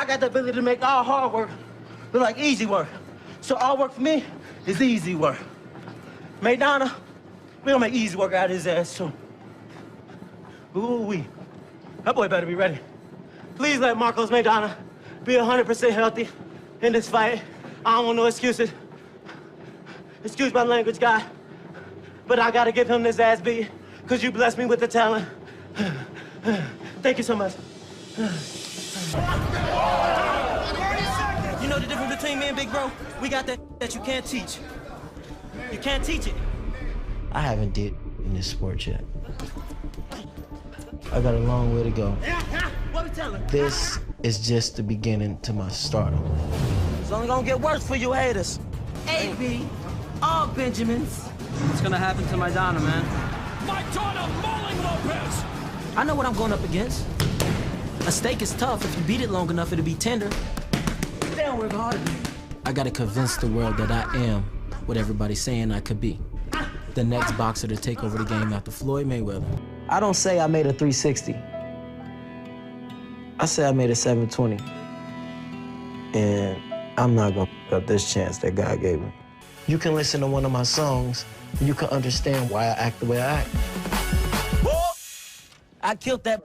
got the ability to make all hard work look like easy work. So all work for me is easy work. Maidana, we gonna make easy work out of his ass too. Ooh-wee. That boy better be ready. Please let Marcos Maidana be 100% healthy in this fight. I don't want no excuses. Excuse my language, guy. But I gotta give him this ass beat, because you blessed me with the talent. Thank you so much. You know the difference between me and Big Bro? We got that you can't teach. You can't teach it. I haven't did in this sport yet. I got a long way to go. What we telling? This is just the beginning to my stardom. It's only gonna get worse for you haters. AB, all Benjamins. What's gonna happen to Maidana, man? Maidana mauling Lopez! I know what I'm going up against. A steak is tough. If you beat it long enough, it'll be tender. Damn, work hard. I gotta convince the world that I am what everybody's saying I could be. The next boxer to take over the game after Floyd Mayweather. I don't say I made a 360. I say I made a 720. And I'm not gonna pick up this chance that God gave me. You can listen to one of my songs, and you can understand why I act the way I act. I killed that.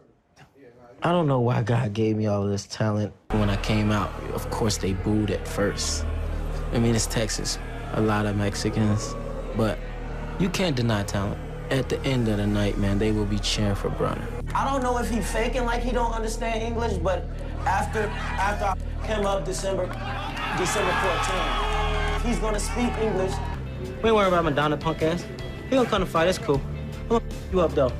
I don't know why God gave me all of this talent. When I came out, of course, they booed at first. I mean, it's Texas, a lot of Mexicans, but you can't deny talent. At the end of the night, man, they will be cheering for Brunner. I don't know if he's faking like he don't understand English, but after I him up December 14th, he's gonna speak English. We ain't worried about Madonna, punk ass. He gonna come to fight, it's cool. I'm gonna you up, though.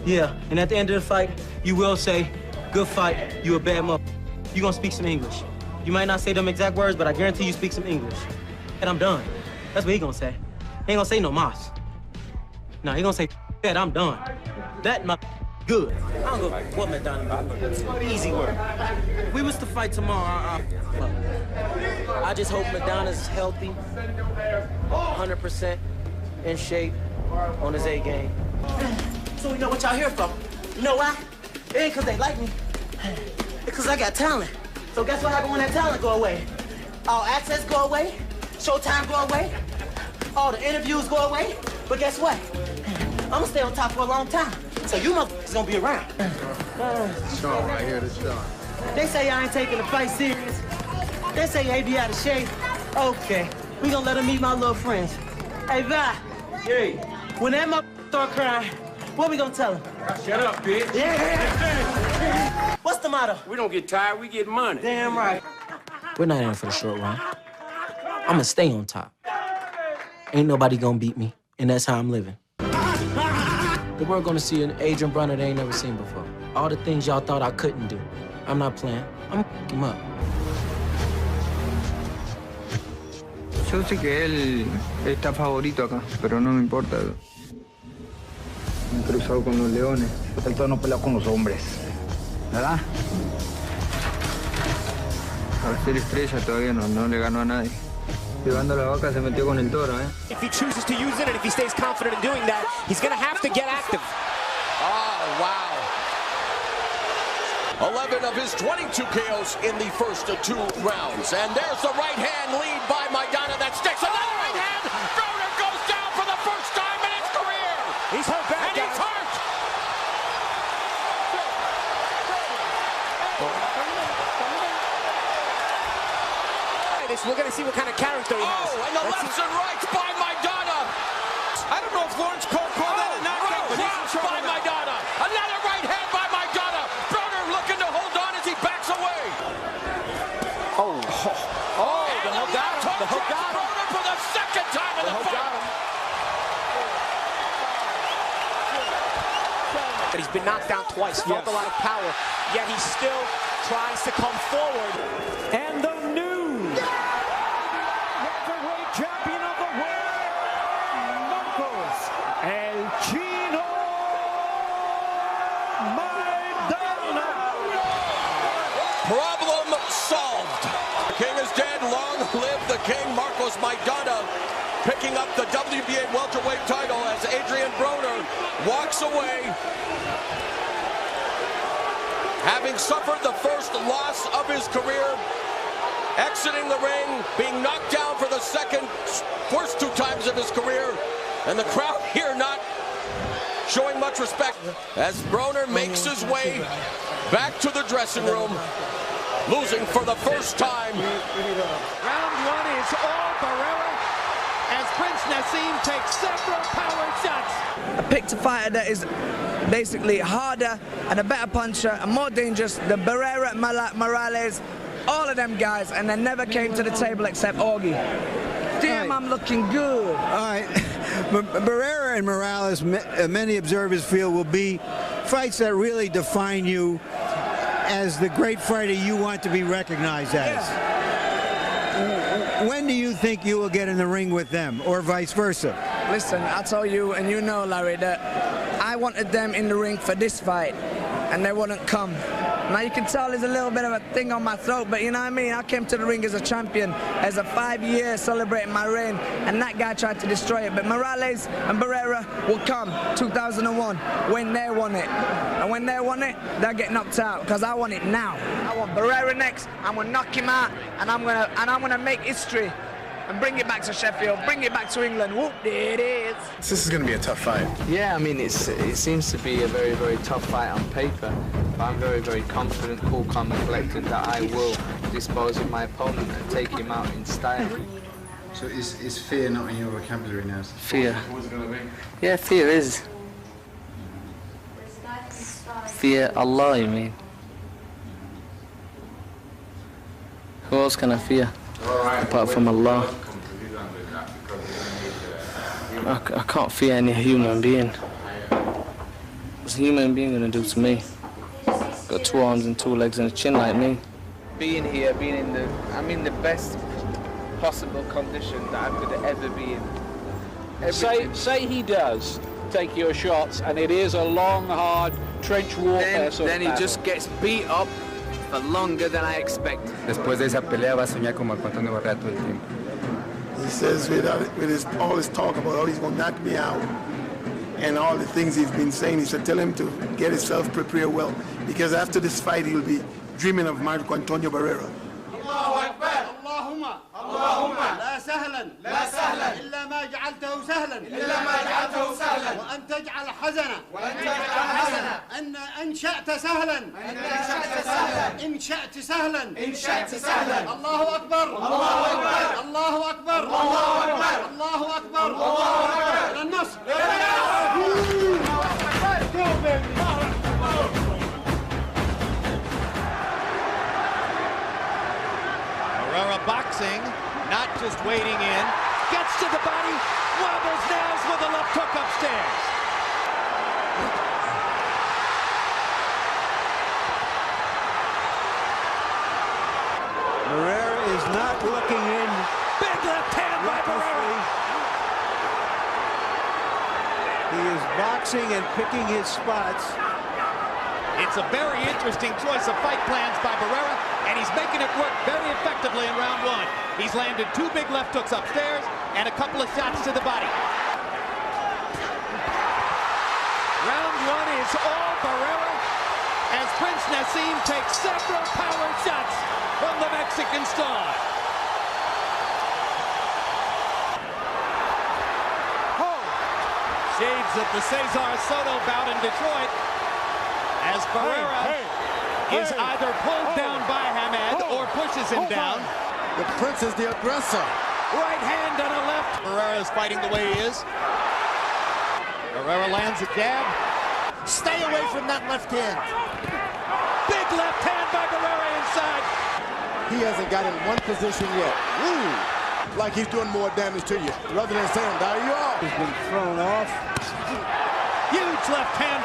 Yeah, and at the end of the fight, you will say, good fight, you a bad mother. You gonna speak some English. You might not say them exact words, but I guarantee you speak some English. And I'm done. That's what he gonna say. He ain't gonna say no mas. No, he gonna say, that I'm done. That my good. I don't go what Madonna. Easy work. If we was to fight tomorrow, I just hope Madonna's healthy, 100% in shape, on his A game. So you know what y'all here for? You know why? It ain't because they like me. It's because I got talent. So guess what happens when that talent go away? All access go away, showtime go away, all the interviews go away. But guess what? I'm gonna stay on top for a long time. So you motherfuckers gonna be around. Sean, right here, this Sean. They say I ain't taking the fight serious. They say AB out of shape. Okay, we gonna let him meet my little friends. Hey, Vi. Hey. When that motherfucker start crying, what we gonna tell him? Shut up, bitch. Yeah. What's the motto? We don't get tired, we get money. Damn right. We're not in for the short run. I'm gonna stay on top. Ain't nobody gonna beat me, and that's how I'm living. The world gonna see an Adrian Brunner they ain't never seen before. All the things y'all thought I couldn't do. I'm not playing. I'm gonna him up. Yo sé que él está favorito acá, pero no me importa. Me he cruzado con los leones. Él todavía no pelea con los hombres, ¿verdad? Al ser estrella todavía no le ganó a nadie. Llevando la vaca se metió con el toro, ¿eh? If he chooses to use it and if he stays confident in doing that, he's going to have to get active. Oh, wow. 11 of his 22 KOs in the first 2 rounds. And there's the right hand lead by Maidana that sticks. Another right hand. Broner goes down for the first time in his career. He's hurt back. And he's hurt. We're going to see what kind of character he has. Oh, and the lefts and rights by Maidana. I don't know if Lawrence Cole called that a knockout, but he's by Maidana. Another right hand by Maidana. Broner looking to hold on as he backs away. Oh, the hook got him. The hook got him. Broner for the second time in the fight. But he's been knocked down twice, felt a lot of power, yet he still tries to come forward. And the new heavyweight champion of the world, Marcos El Chino Maidana. Problem solved. The king is dead. Long live the king, Marcos Maidana, picking up the WBA welterweight title as Adrian Broner walks away. having suffered the first loss of his career, exiting the ring, being knocked down for the first 2 times of his career, and the crowd here not showing much respect as Broner makes his way back to the dressing room, losing for the first time. Round 1 is all Barrera as Prince Nassim takes several power shots. I picked a fighter that is basically harder and a better puncher and more dangerous than Barrera, Morales, all of them guys, and they never came to the table except Augie. Damn, I'm looking good. All right. Barrera and Morales, many observers feel, will be fights that really define you as the great fighter you want to be recognized as. Yeah. When do you think you will get in the ring with them, or vice versa? Listen, I tell you, and you know, Larry, that I wanted them in the ring for this fight, and they wouldn't come. Now you can tell there's a little bit of a thing on my throat, but you know what I mean? I came to the ring as a champion, as a 5-year celebrating my reign, and that guy tried to destroy it. But Morales and Barrera will come 2001 when they want it. And when they want it, they'll get knocked out, because I want it now. I want Barrera next. I'm gonna knock him out, and I'm gonna make history. And bring it back to Sheffield, bring it back to England. Whoop, there it is. This is going to be a tough fight. Yeah, I mean, it seems to be a very, very tough fight on paper. But I'm very, very confident, cool, calm and collected that I will dispose of my opponent and take him out in style. So is fear not in your vocabulary now? Fear. What's it going to be? Yeah, fear is. Fear Allah, you mean? Who else can I fear? Apart from Allah. I can't fear any human being. What's a human being gonna do to me? Got 2 arms and 2 legs and a chin like me. Being here, I'm in the best possible condition that I could ever be in. Say he does take your shots and it is a long, hard trench warfare. Then he just gets beat up for longer than I expected. Después de esa pelea va a soñar como Antonio Barrera todo el tiempo. He says with all his talk about how he's going to knock me out and all the things he's been saying, he said tell him to get himself prepared well, because after this fight he'll be dreaming of Marco Antonio Barrera. Allahu Akbar. Allahumma la sahlan illa ma ja'altahu sahlan wa an taj'al hazana in sha'ta sahlan in sha'ta sahlan Allahu Akbar. Allahu Akbar. Al-Nasr. Go baby. Barrera boxing, not just waiting in, gets to the body, wobbles nails with a left hook upstairs. Barrera is not looking in. Big left hand by Barrera. He is boxing and picking his spots. It's a very interesting choice of fight plans by Barrera, and he's making it work very effectively in round 1. He's landed 2 big left hooks upstairs and a couple of shots to the body. Round 1 is all Barrera as Prince Nassim takes several power shots from the Mexican star. Shades of the Cesar Soto bout in Detroit as Barrera is either pulled down by Hamed or pushes him down. The Prince is the aggressor. Right hand and a left. Barrera is fighting the way he is. Barrera lands a jab. Stay away from that left hand. Big left hand by Barrera inside. He hasn't got in one position yet. Ooh. Like he's doing more damage to you, rather than saying, there you are. He's been thrown off. Huge left hand.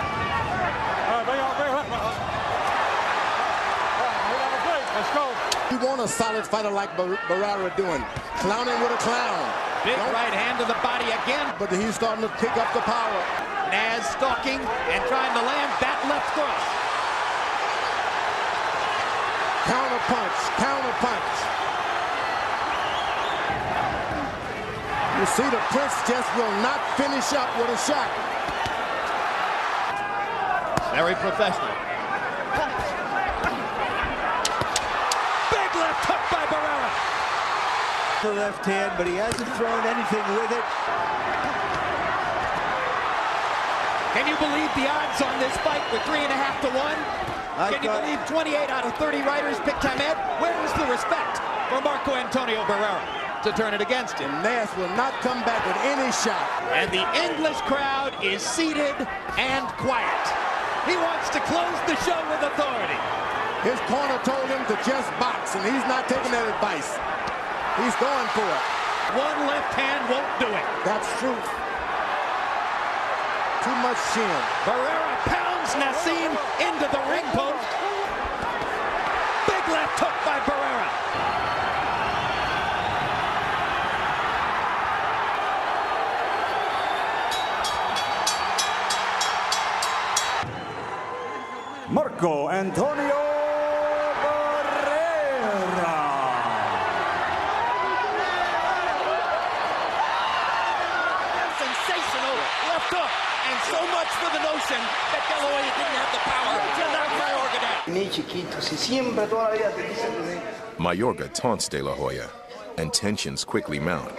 Let's go. You want a solid fighter like Barrera doing. Clowning with a clown. Big right hand to the body again. But he's starting to pick up the power. Naz stalking and trying to land that left cross. Counter punch, counter punch. You see the Prince just will not finish up with a shot. Very professional. The left hand, but he hasn't thrown anything with it. Can you believe the odds on this fight with 3.5 to 1? Can you believe 28 out of 30 writers picked Hamed? Where is the respect for Marco Antonio Barrera to turn it against him? Nash will not come back with any shot. And the English crowd is seated and quiet. He wants to close the show with authority. His corner told him to just box, and he's not taking that advice. He's going for it. One left hand won't do it. That's true. Too much shin. Barrera pounds Nassim into the ring post. Big left hook by Barrera. Marco Antonio Barrera. Sensational left hook. And so much for the notion that De La Hoya didn't have the power to knock Mayorga down. Ni chiquito, si siempre toda la vida te dicen que Mayorga taunts De La Hoya, and tensions quickly mount.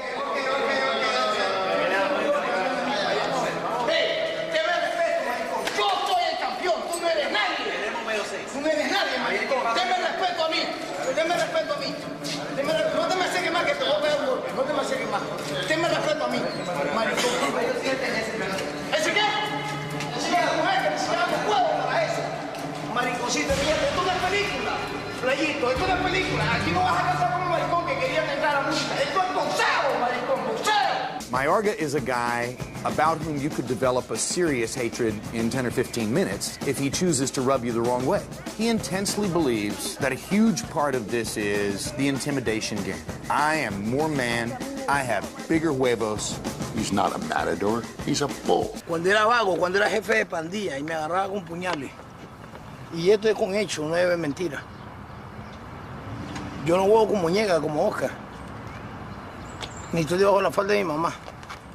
Mariconcito, esto no es película, playito, esto no es película. Aquí no vas a casar con un maricón que quería entrar a música. Esto es boxeo, maricón, boxeo. Mayorga is a guy about whom you could develop a serious hatred in 10 or 15 minutes if he chooses to rub you the wrong way. He intensely believes that a huge part of this is the intimidation game. I am more man, I have bigger huevos. He's not a matador, he's a bull. Cuando era vago, cuando era jefe de pandilla y me agarraba con puñales. Y esto es con hecho, no es mentira. Yo no juego con muñeca como Oscar. Ni estoy debajo de la falda de mi mamá.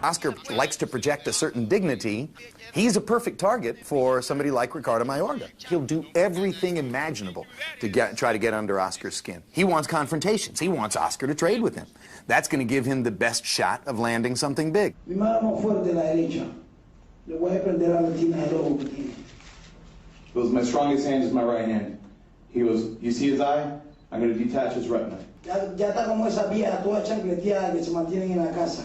Oscar likes to project a certain dignity. He's a perfect target for somebody like Ricardo Mayorga. He'll do everything imaginable to try to get under Oscar's skin. He wants confrontations. He wants Oscar to trade with him. That's going to give him the best shot of landing something big. Mi mano fuerte la derecha. Le voy a prender a la tina de lobo que tiene. He goes, my strongest hand is my right hand. He goes, you see his eye? I'm going to detach his retina. Ya está como esa vieja toda chancleteada que se mantienen en la casa.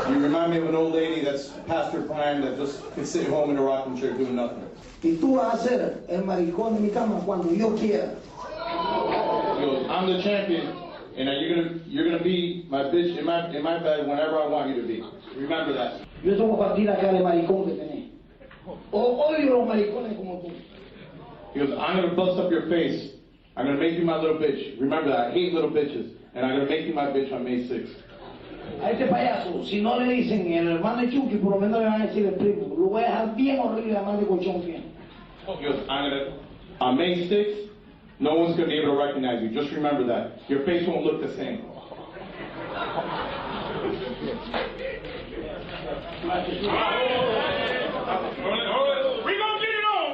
You remind me of an old lady that's past her prime that just can sit home in a rocking chair doing nothing. Y tú vas a ser el maricón de mi cama cuando yo quiera. He goes, I'm the champion, and you're gonna be my bitch in my bed whenever I want you to be. Remember that. Yo tengo partir acá de maricón que tenés. Odio los maricones como tú. He goes, I'm gonna bust up your face. I'm gonna make you my little bitch. Remember that. I hate little bitches, and I'm gonna make you my bitch on May 6th. A este payaso, si no le dicen el hermano de Chucky, por lo menos le van a decir el primo. Lo voy a dejar bien horrible, además de colchón fino. He goes, on May 6th, no one's gonna be able to recognize you. Just remember that. Your face won't look the same.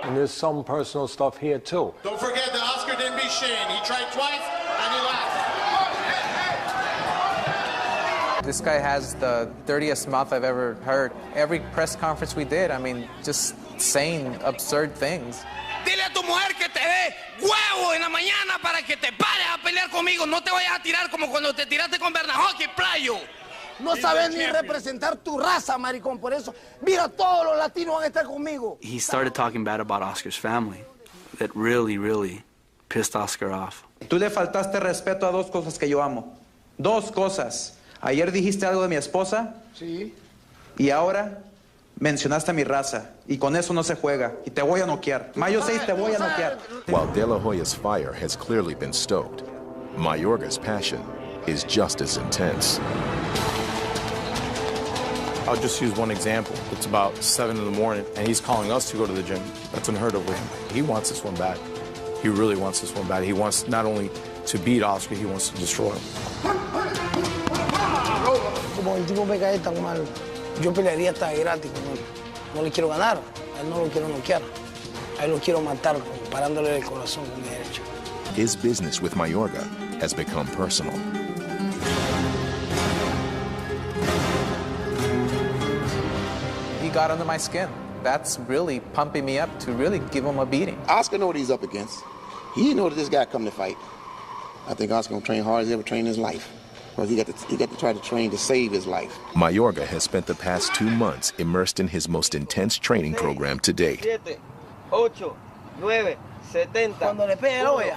And there's some personal stuff here too. Don't forget that Oscar didn't beat Shane. He tried twice and he lost. This guy has the dirtiest mouth I've ever heard. Every press conference we did, I mean, just saying absurd things. Dile a tu mujer que te dé huevo en la mañana para que te pares a pelear conmigo. No te vayas a tirar como cuando te tiraste con Bernajoki, playo. No sabes ni representar tu raza, maricón. Por eso, mira, todos los latinos van a estar conmigo. He started talking bad about Oscar's family. That really, really pissed Oscar off. Tú le faltaste respeto a dos cosas que yo amo. Dos cosas. Ayer dijiste algo de mi esposa. Sí. Y ahora mencionaste a mi raza. Y con eso no se juega. Y te voy a noquear. Mayo 6 te voy a noquear. While De La Hoya's fire has clearly been stoked, Mayorga's passion is just as intense. I'll just use one example. It's about 7 in the morning, and he's calling us to go to the gym. That's unheard of with him. He wants this one bad. He really wants this one bad. He wants not only to beat Oscar, he wants to destroy him. Como el tipo me cae tan mal, yo pelearía hasta gratis con él. No le quiero ganar, a él no lo quiero noquear. A él lo quiero matar, parándole el corazón con mi derecha. His business with Mayorga has become personal. got under my skin. That's really pumping me up to really give him a beating. Oscar know what he's up against. He know that this guy come to fight. I think Oscar gonna train hard as he ever trained in his life. Because he got to try to train to save his life. Mayorga has spent the past 2 months immersed in his most intense training program to date. 7, 8, 9, 70. Cuando le pegue la olla,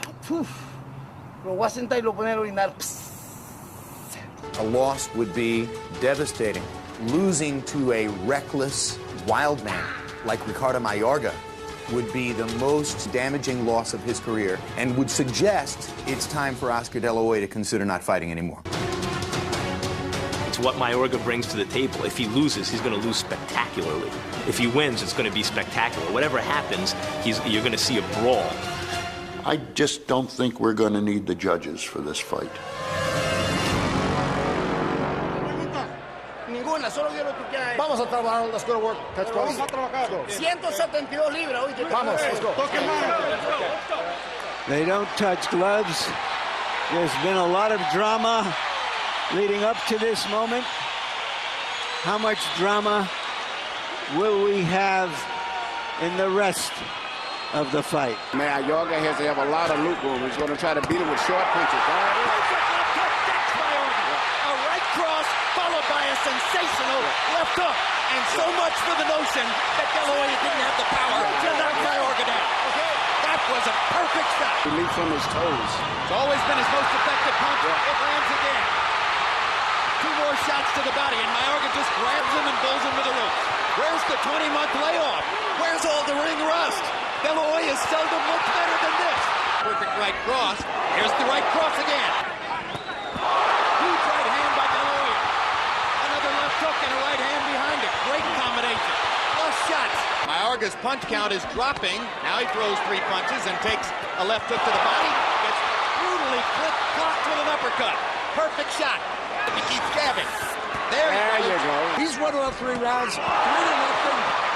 lo voy a sentar y lo poner a orinar. A loss would be devastating. Losing to a reckless, wild man like Ricardo Mayorga would be the most damaging loss of his career and would suggest it's time for Oscar De La Hoya to consider not fighting anymore. It's what Mayorga brings to the table. If he loses, he's going to lose spectacularly. If he wins, it's going to be spectacular. Whatever happens, you're going to see a brawl. I just don't think we're going to need the judges for this fight. Vamos a trabajar. Let's go to work. Catch Vamos a trabajar. 172 libras. Oye, vamos, let's go. They don't touch gloves. There's been a lot of drama leading up to this moment. How much drama will we have in the rest of the fight? Mayorga has to have a lot of loop room. He's going to try to beat him with short punches. Followed by a sensational left hook. And so much for the notion that De La Hoya didn't have the power to knock Mayorga down. That was a perfect shot. He leaped from his toes. It's always been his most effective punch. It lands again. 2 more shots to the body, and Mayorga just grabs him and pulls him to the ropes. Where's the 20-month layoff? Where's all the ring rust? De La Hoya seldom looked better than this. Perfect right cross. Here's the right cross again. Huge right hand by De La Hoya. Another left hook and a right hand behind it. Great combination. Plus shots. Mayorga's punch count is dropping. Now he throws 3 punches and takes a left hook to the body. Gets brutally clocked with an uppercut. Perfect shot. He keeps jabbing. There you go. He's won all 3 rounds. 3-0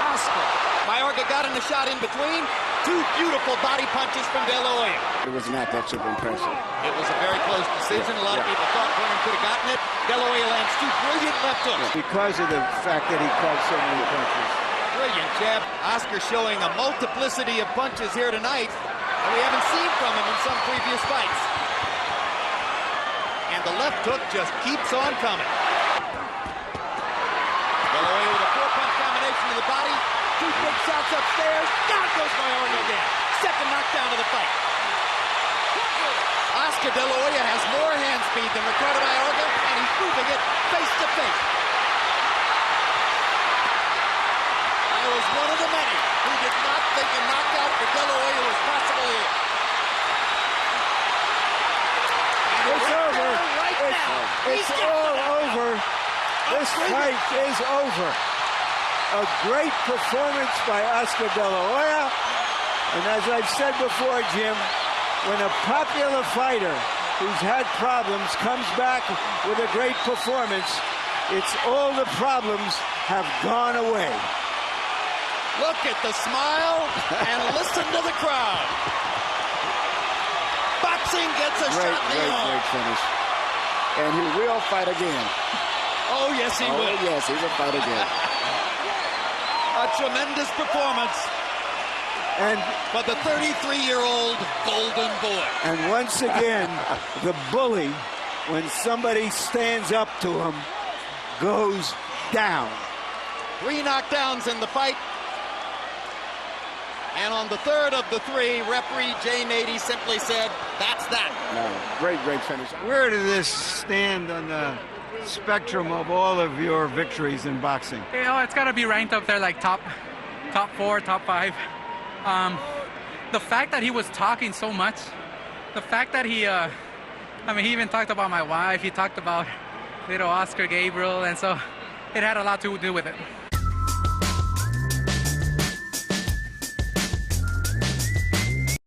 Oscar. Mayorga got in the shot in between. 2 beautiful body punches from De La Hoya. It was not that super impressive. It was a very close decision. A lot of people thought Vernon could have gotten it. De La Hoya lands 2 brilliant left hooks. Because of the fact that he caught so many punches. Brilliant jab. Oscar showing a multiplicity of punches here tonight that we haven't seen from him in some previous fights. And the left hook just keeps on coming. De La Hoya with a 4-punch combination to the body. 2 big shots upstairs. Down goes Mayorga again. Second knockdown of the fight. Oscar De La Hoya has more hand speed than Ricardo Mayorga, and he's moving it face to face. I was one of the many who did not think a knockout for De La Hoya was possible here. It's over. It's all over. This fight is over. A great performance by Oscar De La Hoya. And as I've said before, Jim, when a popular fighter who's had problems comes back with a great performance, it's all the problems have gone away. Look at the smile and listen to the crowd. Boxing gets a shot in the arm. Great finish. And he will fight again. Oh, yes, he will. Oh, yes, he will fight again. A tremendous performance. And for the 33-year-old golden boy. And once again, the bully, when somebody stands up to him, goes down. 3 knockdowns in the fight. And on the 3rd of the 3, referee Jay Nady simply said, that's that. No, great finish. Where does this stand on the spectrum of all of your victories in boxing? You know, it's got to be ranked up there like top 4, top 5. The fact that he was talking so much, the fact that he even talked about my wife, he talked about little Oscar Gabriel, and so it had a lot to do with it.